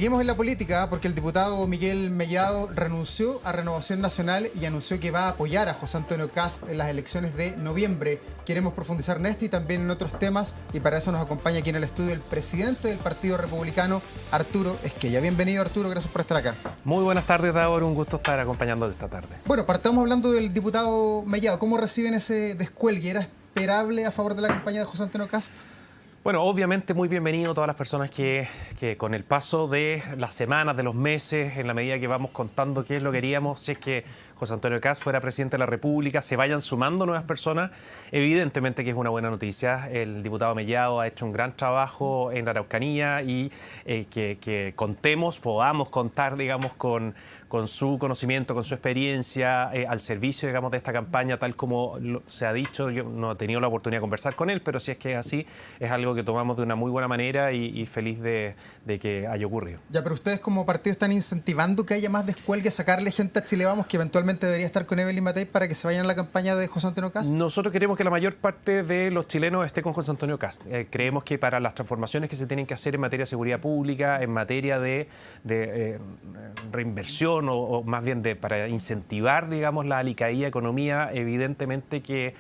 Seguimos en la política porque el diputado Miguel Mellado renunció a Renovación Nacional y anunció que va a apoyar a José Antonio Kast en las elecciones de noviembre. Queremos profundizar en esto y también en otros temas, y para eso nos acompaña aquí en el estudio el presidente del Partido Republicano, Arturo Esquella. Bienvenido, Arturo, gracias por estar acá. Muy buenas tardes, Davor, un gusto estar acompañándote esta tarde. Bueno, partamos hablando del diputado Mellado. ¿Cómo reciben ese descuelgue? ¿Era esperable a favor de la campaña de José Antonio Kast? Bueno, obviamente muy bienvenido a todas las personas que con el paso de las semanas, de los meses, en la medida que vamos contando qué es lo que queríamos, si es que José Antonio Kast fuera presidente de la República, se vayan sumando nuevas personas. Evidentemente que es una buena noticia. El diputado Mellado ha hecho un gran trabajo en la Araucanía y que podamos contar, digamos, con su conocimiento, con su experiencia al servicio, digamos, de esta campaña, tal como se ha dicho. Yo no he tenido la oportunidad de conversar con él, pero si es que es así, es algo que tomamos de una muy buena manera y feliz de que haya ocurrido. Ya, pero ustedes como partido están incentivando que haya más descuelgue, sacarle gente a Chile Vamos, que eventualmente debería estar con Evelyn Matei, para que se vayan a la campaña de José Antonio Kast. Nosotros queremos que la mayor parte de los chilenos esté con José Antonio Kast. Creemos que para las transformaciones que se tienen que hacer en materia de seguridad pública, en materia de reinversión, o más bien para incentivar, digamos, la alicaída economía, evidentemente que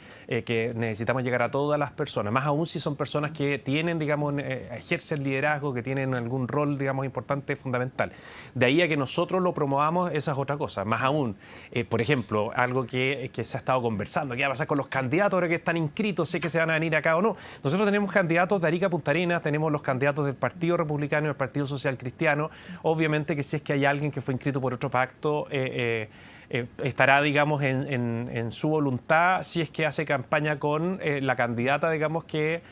necesitamos llegar a todas las personas, más aún si son personas que tienen, digamos, ejercen liderazgo, que tienen algún rol, digamos, importante, fundamental. De ahí a que nosotros lo promovamos, esa es otra cosa. Más aún, por ejemplo, algo que se ha estado conversando, qué va a pasar con los candidatos ahora que están inscritos, sé que se van a venir acá o no. Nosotros tenemos candidatos de Arica a Punta Arenas, tenemos los candidatos del Partido Republicano y del Partido Social Cristiano. Obviamente que si es que hay alguien que fue inscrito por otro pacto, estará, digamos, en su voluntad, si es que hace campaña con la candidata, digamos, que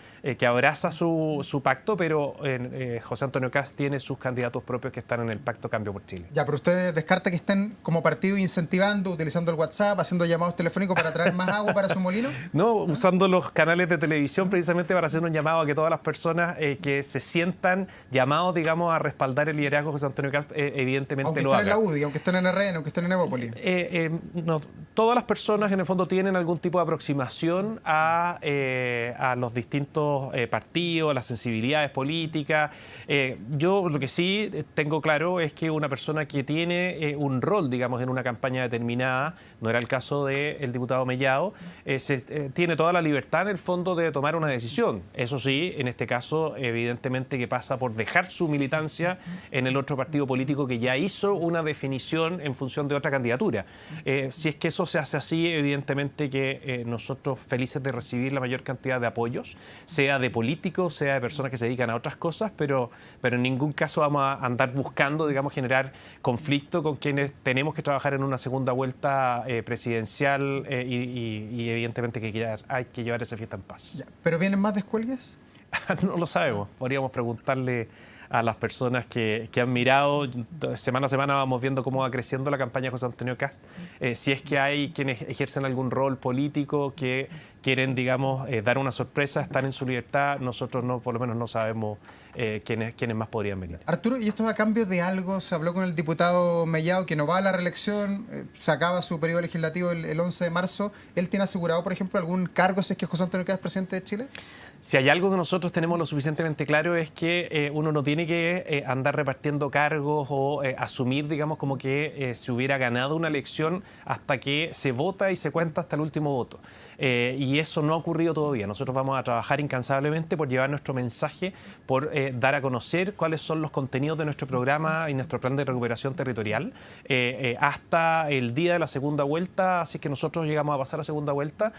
abraza su pacto, pero José Antonio Kast tiene sus candidatos propios que están en el pacto Cambio por Chile. Ya, pero usted descarta que estén como partido incentivando, utilizando el WhatsApp, haciendo llamados telefónicos para traer más agua para su molino. No, usando los canales de televisión precisamente para hacer un llamado a que todas las personas que se sientan llamados, digamos, a respaldar el liderazgo de José Antonio Kast, evidentemente lo hagan. Aunque estén en la UDI, aunque estén en RN, aunque estén en Evópolis. No, todas las personas en el fondo tienen algún tipo de aproximación a los distintos partidos, las sensibilidades políticas. Yo lo que sí tengo claro es que una persona que tiene un rol, digamos, en una campaña determinada, no era el caso del diputado Mellado, tiene toda la libertad en el fondo de tomar una decisión. Eso sí, en este caso, evidentemente que pasa por dejar su militancia en el otro partido político que ya hizo una definición en función de otra candidatura. Si es que eso se hace así, evidentemente que nosotros felices de recibir la mayor cantidad de apoyos, sea de políticos, sea de personas que se dedican a otras cosas, pero en ningún caso vamos a andar buscando, digamos, generar conflicto con quienes tenemos que trabajar en una segunda vuelta presidencial y evidentemente que hay que llevar esa fiesta en paz. Ya, ¿pero vienen más descuelgues? No lo sabemos. Podríamos preguntarle a las personas que han mirado. Semana a semana vamos viendo cómo va creciendo la campaña de José Antonio Kast. Si es que hay quienes ejercen algún rol político que quieren, digamos, dar una sorpresa, están en su libertad. Nosotros no, por lo menos no sabemos quiénes más podrían venir. Arturo, ¿y esto es a cambio de algo? Se habló con el diputado Mellado que no va a la reelección, se acaba su periodo legislativo el 11 de marzo. ¿Él tiene asegurado, por ejemplo, algún cargo si es que José Antonio Kast es presidente de Chile? Si hay algo que nosotros tenemos lo suficientemente claro es que uno no tiene que andar repartiendo cargos o asumir, digamos, como que se hubiera ganado una elección hasta que se vota y se cuenta hasta el último voto. Y eso no ha ocurrido todavía. Nosotros vamos a trabajar incansablemente por llevar nuestro mensaje, por dar a conocer cuáles son los contenidos de nuestro programa y nuestro plan de recuperación territorial hasta el día de la segunda vuelta, así que nosotros llegamos a pasar a segunda vuelta,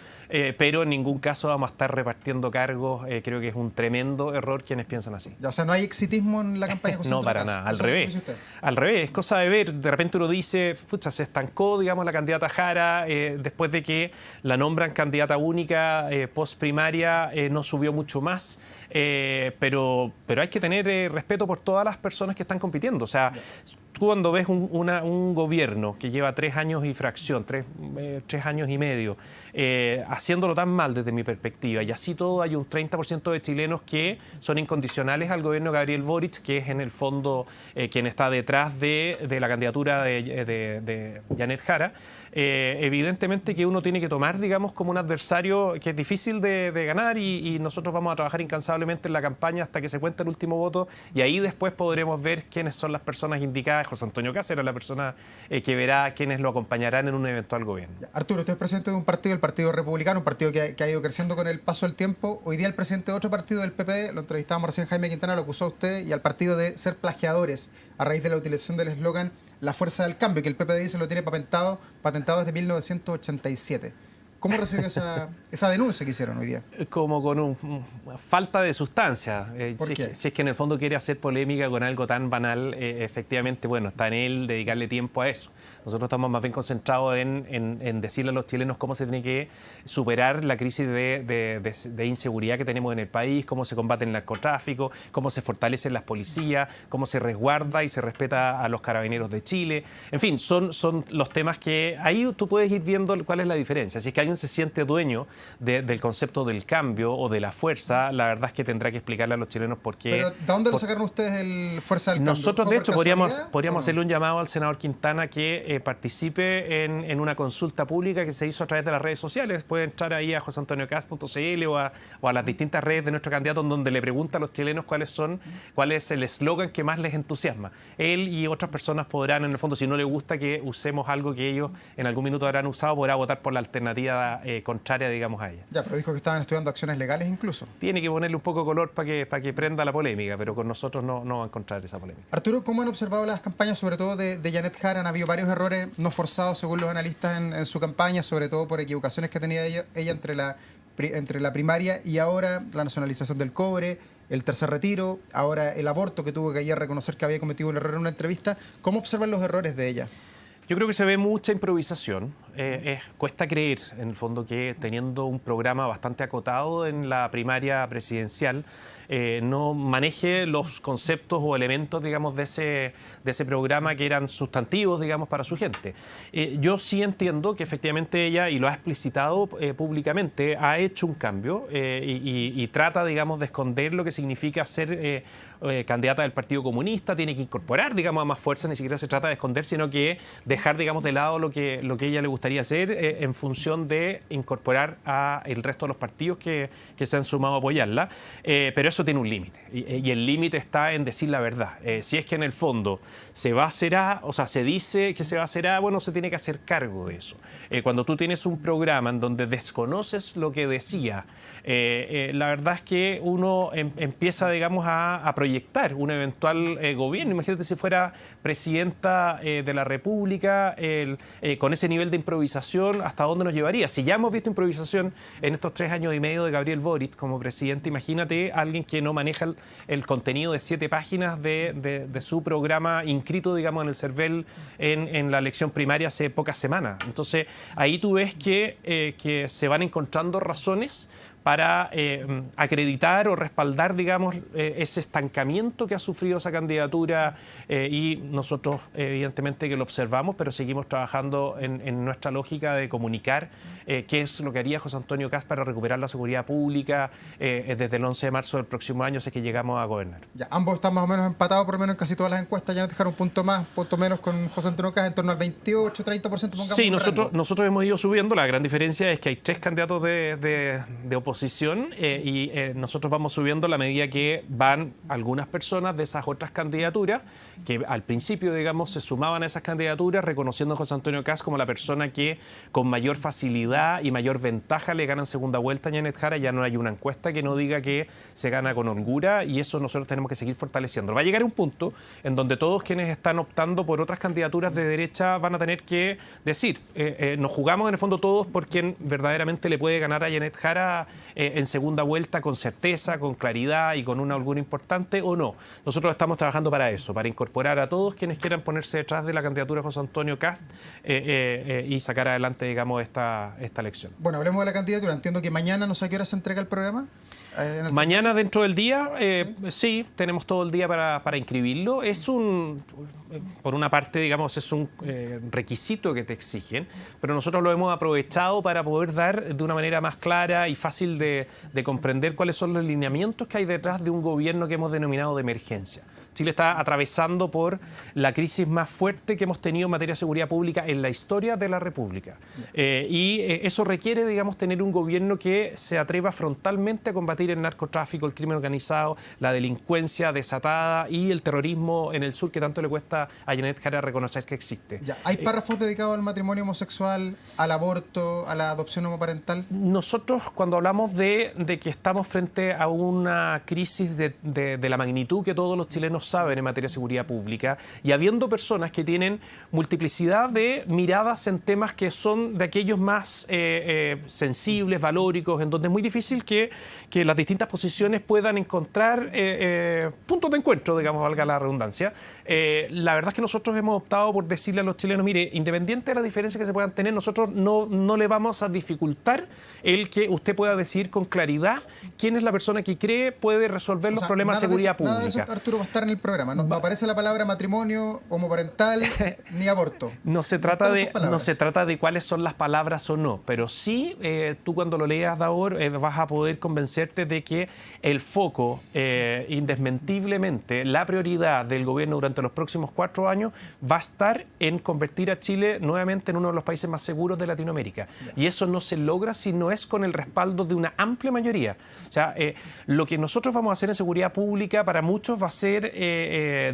pero en ningún caso vamos a estar repartiendo cargos. Creo que es un tremendo error quienes piensan así. O sea, ¿no hay exitismo en la campaña de José Antonio Kast? No, para nada, al revés. Al revés, es cosa de ver. De repente uno dice, pucha, se estancó, digamos, la candidata Jara, después de que la nombran candidata única post primaria, no subió mucho más, pero hay que tener respeto por todas las personas que están compitiendo. O sea, tú cuando ves un gobierno que lleva 3 años y fracción, 3 años y medio, haciéndolo tan mal desde mi perspectiva, y así todo hay un 30% de chilenos que son incondicionales al gobierno de Gabriel Boric, que es en el fondo quien está detrás de la candidatura de Janet Jara, evidentemente que uno tiene que tomar, digamos, como un adversario que es difícil de ganar y nosotros vamos a trabajar incansablemente en la campaña hasta que se cuente el último voto y ahí después podremos ver quiénes son las personas indicadas. José Antonio Kast era la persona que verá quiénes lo acompañarán en un eventual gobierno. Arturo, usted es presidente de un partido, el Partido Republicano, un partido que ha ido creciendo con el paso del tiempo. Hoy día el presidente de otro partido, del PP, lo entrevistábamos recién, Jaime Quintana, lo acusó a usted y al partido de ser plagiadores a raíz de la utilización del eslogan La Fuerza del Cambio, que el PP dice lo tiene patentado desde 1987. ¿Cómo recibió esa denuncia que hicieron hoy día? Como con falta de sustancia. ¿Por qué? Si es que en el fondo quiere hacer polémica con algo tan banal, efectivamente, bueno, está en él dedicarle tiempo a eso. Nosotros estamos más bien concentrados en decirle a los chilenos cómo se tiene que superar la crisis de inseguridad que tenemos en el país, cómo se combate el narcotráfico, cómo se fortalecen las policías, cómo se resguarda y se respeta a los carabineros de Chile. En fin, son los temas que ahí tú puedes ir viendo cuál es la diferencia. Si es que alguien se siente dueño del concepto del cambio o de la fuerza, la verdad es que tendrá que explicarle a los chilenos por qué. ¿Pero de dónde lo sacaron ustedes el Fuerza del Cambio? Nosotros, de hecho, podríamos no? hacerle un llamado al senador Quintana que participe en una consulta pública que se hizo a través de las redes sociales. Puede entrar ahí a joseantoniocast.cl o a las distintas redes de nuestro candidato, en donde le pregunta a los chilenos cuál es el eslogan que más les entusiasma. Él y otras personas podrán, en el fondo, si no les gusta que usemos algo que ellos en algún minuto habrán usado, podrá votar por la alternativa contraria, digamos, a ella. Ya, pero dijo que estaban estudiando acciones legales incluso. Tiene que ponerle un poco de color para que prenda la polémica, pero con nosotros no va a encontrar esa polémica. Arturo, ¿cómo han observado las campañas, sobre todo de Janet Jara? Han habido varios errores no forzados, según los analistas, en su campaña, sobre todo por equivocaciones que tenía ella entre la primaria y ahora la nacionalización del cobre, el tercer retiro, ahora el aborto, que tuvo que ayer reconocer que había cometido un error en una entrevista. ¿Cómo observan los errores de ella? Yo creo que se ve mucha improvisación. Cuesta creer, en el fondo, que teniendo un programa bastante acotado en la primaria presidencial, no maneje los conceptos o elementos, digamos, de ese programa que eran sustantivos, digamos, para su gente. Yo sí entiendo que efectivamente ella, y lo ha explicitado públicamente, ha hecho un cambio y trata, digamos, de esconder lo que significa ser candidata del Partido Comunista. Tiene que incorporar, digamos, a más fuerza. Ni siquiera se trata de esconder, sino que dejar, digamos, de lado lo que ella le gustaría hacer en función de incorporar a el resto de los partidos que se han sumado a apoyarla. Pero eso tiene un límite. Y el límite está en decir la verdad. Si es que en el fondo se va a hacer A, o sea, se dice que se va a hacer A, bueno, se tiene que hacer cargo de eso. Cuando tú tienes un programa en donde desconoces lo que decía, la verdad es que uno empieza, digamos, a proyectar un eventual gobierno. Imagínate si fuera presidenta de la República, con ese nivel de improvisación, ¿hasta dónde nos llevaría? Si ya hemos visto improvisación en estos 3 años y medio de Gabriel Boric como presidente, imagínate a alguien que no maneja el contenido de 7 páginas de su programa inscrito, digamos, en el CERVEL en la elección primaria hace pocas semanas. Entonces, ahí tú ves que se van encontrando razones para acreditar o respaldar, digamos, ese estancamiento que ha sufrido esa candidatura y nosotros evidentemente que lo observamos, pero seguimos trabajando en nuestra lógica de comunicar qué es lo que haría José Antonio Kast para recuperar la seguridad pública desde el 11 de marzo del próximo año, si es que llegamos a gobernar. Ya, ambos están más o menos empatados, por lo menos en casi todas las encuestas. Ya nos dejaron un punto más, punto menos con José Antonio Kast, en torno al 28, 30%. Sí, nosotros hemos ido subiendo. La gran diferencia es que hay 3 candidatos de oposición y nosotros vamos subiendo a la medida que van algunas personas de esas otras candidaturas que al principio, digamos, se sumaban a esas candidaturas reconociendo a José Antonio Kast como la persona que con mayor facilidad y mayor ventaja le gana en segunda vuelta a Janet Jara. Ya no hay una encuesta que no diga que se gana con holgura y eso nosotros tenemos que seguir fortaleciendo. Va a llegar un punto en donde todos quienes están optando por otras candidaturas de derecha van a tener que decir, nos jugamos en el fondo todos por quien verdaderamente le puede ganar a Janet Jara en segunda vuelta con certeza, con claridad y con una holgura importante o no. Nosotros estamos trabajando para eso, para incorporar a todos quienes quieran ponerse detrás de la candidatura de José Antonio Kast y sacar adelante, digamos, esta elección. Bueno, hablemos de la candidatura. Entiendo que mañana, no sé a qué hora se entrega el programa. Mañana dentro del día, sí, tenemos todo el día para inscribirlo. Es por una parte, digamos, es un requisito que te exigen, pero nosotros lo hemos aprovechado para poder dar de una manera más clara y fácil de comprender cuáles son los lineamientos que hay detrás de un gobierno que hemos denominado de emergencia. Chile está atravesando por la crisis más fuerte que hemos tenido en materia de seguridad pública en la historia de la República. Eso requiere, digamos, tener un gobierno que se atreva frontalmente a combatir el narcotráfico, el crimen organizado, la delincuencia desatada y el terrorismo en el sur que tanto le cuesta a Janet Jara reconocer que existe. ¿Hay párrafos dedicados al matrimonio homosexual, al aborto, a la adopción homoparental? Nosotros, cuando hablamos de que estamos frente a una crisis de la magnitud que todos los chilenos saben en materia de seguridad pública, y habiendo personas que tienen multiplicidad de miradas en temas que son de aquellos más sensibles, valóricos, en donde es muy difícil que las distintas posiciones puedan encontrar puntos de encuentro, digamos, valga la redundancia. La verdad es que nosotros hemos optado por decirle a los chilenos, mire, independiente de las diferencias que se puedan tener, nosotros no le vamos a dificultar el que usted pueda decidir con claridad quién es la persona que cree puede resolver los problemas de seguridad pública. Nada de eso, Arturo, va a estar en el programa. No aparece la palabra matrimonio, homoparental, ni aborto. No se trata de cuáles son las palabras o no, pero sí, tú cuando lo leas, Davor, vas a poder convencerte de que el foco, indesmentiblemente, la prioridad del gobierno durante los próximos 4 años va a estar en convertir a Chile nuevamente en uno de los países más seguros de Latinoamérica. Y eso no se logra si no es con el respaldo de una amplia mayoría. O sea, lo que nosotros vamos a hacer en seguridad pública para muchos va a ser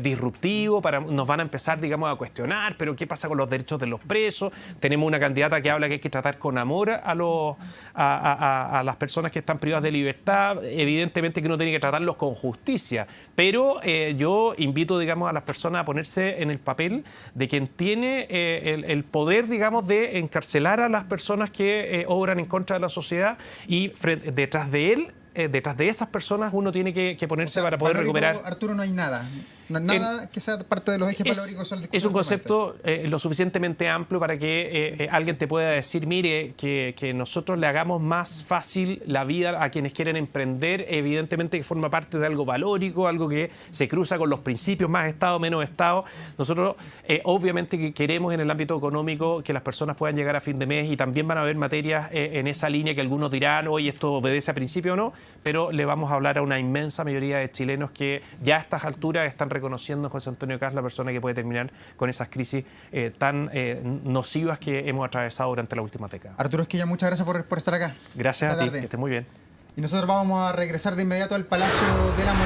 disruptivo, nos van a empezar, digamos, a cuestionar, pero ¿qué pasa con los derechos de los presos? Tenemos una candidata que habla que hay que tratar con amor a las personas que están privadas de libertad. Evidentemente que uno tiene que tratarlos con justicia, pero yo invito, digamos, a las personas a ponerse en el papel de quien tiene el poder, digamos, de encarcelar a las personas que obran en contra de la sociedad, y detrás de esas personas uno tiene que ponerse para poder recuperar. Arturo, no hay nada. Nada que sea parte de los ejes valóricos. Es un concepto lo suficientemente amplio para que alguien te pueda decir, mire, que nosotros le hagamos más fácil la vida a quienes quieren emprender, evidentemente que forma parte de algo valórico, algo que se cruza con los principios, más Estado, menos Estado. Nosotros obviamente que queremos en el ámbito económico que las personas puedan llegar a fin de mes, y también van a haber materias en esa línea que algunos dirán, oye, esto obedece a principio o no, pero le vamos a hablar a una inmensa mayoría de chilenos que ya a estas alturas están reconociendo en José Antonio Kast la persona que puede terminar con esas crisis tan nocivas que hemos atravesado durante la última década. Arturo Esquilla, muchas gracias por estar acá. Gracias a ti, que estés muy bien. Y nosotros vamos a regresar de inmediato al Palacio de la Moneda.